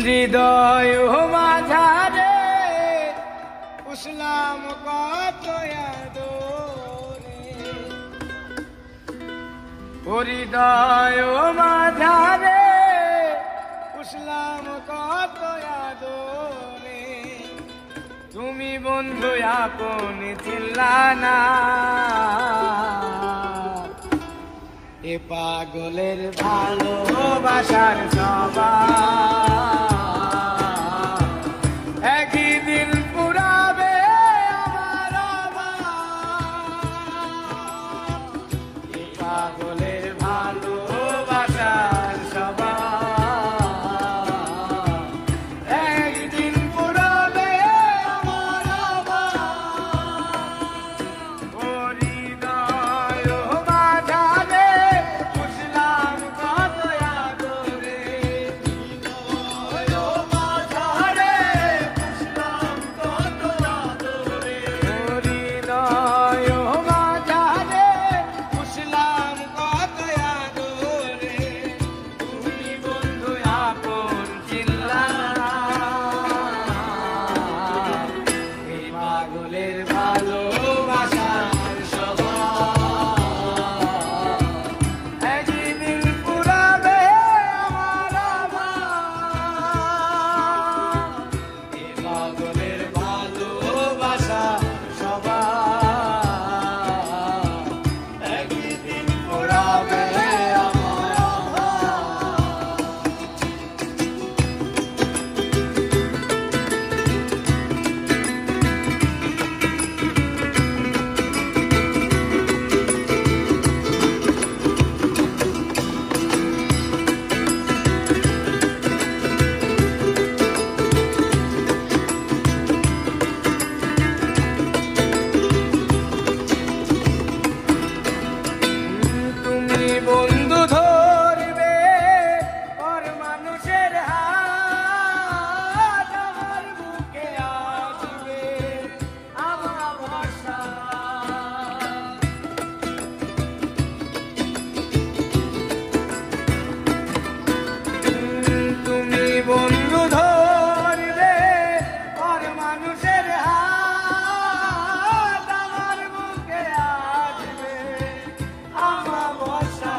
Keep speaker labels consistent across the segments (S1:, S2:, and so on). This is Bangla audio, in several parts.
S1: হৃদয় মাঝারে উসলাম কত আদরে, হৃদয় মাঝারে উসলাম কত আদরে, তুমি বন্ধু আপন ছিলানা, এ পাগলের ভালোবাসার সবাই একদিন পুরাবে আমার অভাব। এ পাগলের ভালোবাসার সবাই একদিন পুরাবে আমার অভাব। হৃদয় মাঝারে উসলাম কত আদরে, হৃদয় মাঝারে উসলাম কত আদরে, হৃদয় মাঝারে উসলাম কত আদরে, তুমি বন্ধু আপন ছিলা না, এই পাগলের ভালোবাসার সবাই একদিন পুরাবে আমার অভাব। এই পাগলের ভালোবাসার সবাই একদিন পুরাবে আমার অভাব। তুমি বন্ধু ধরবে পর মানুষের হাত, আমার বুকে আসবে আমার ভরসা। তুমি বন্ধু ধরবে পর মানুষের হাত, আমার বুকে আসবে আমার ভরসা।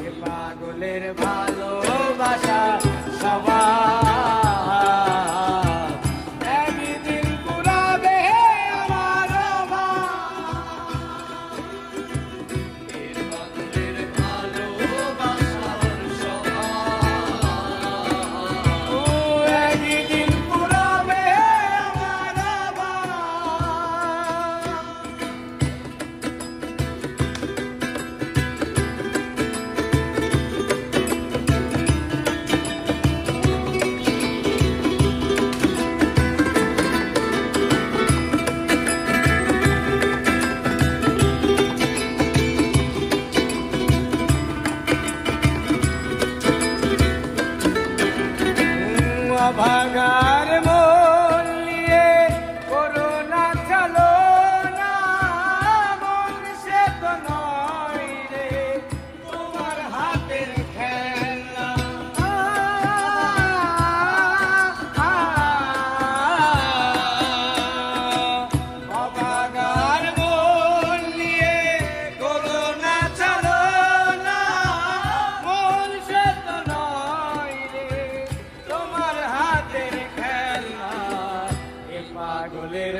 S1: এ পাগলের ভালোবাসা সবাই একদিন পুরাবে আমার অভাব। এ পাগলের ভালোবাসার সবাই ও একদিন পুরাবে আমার অভাব। ভাগার মন নিয়ে করোনা চলো না, মন সে তো নয় রে তোমার হাতের খেলা। ভাগার মন নিয়ে করোনা চলো না, মন সে তো নয় রে তোমার হাতের খেলা। এ পাগলের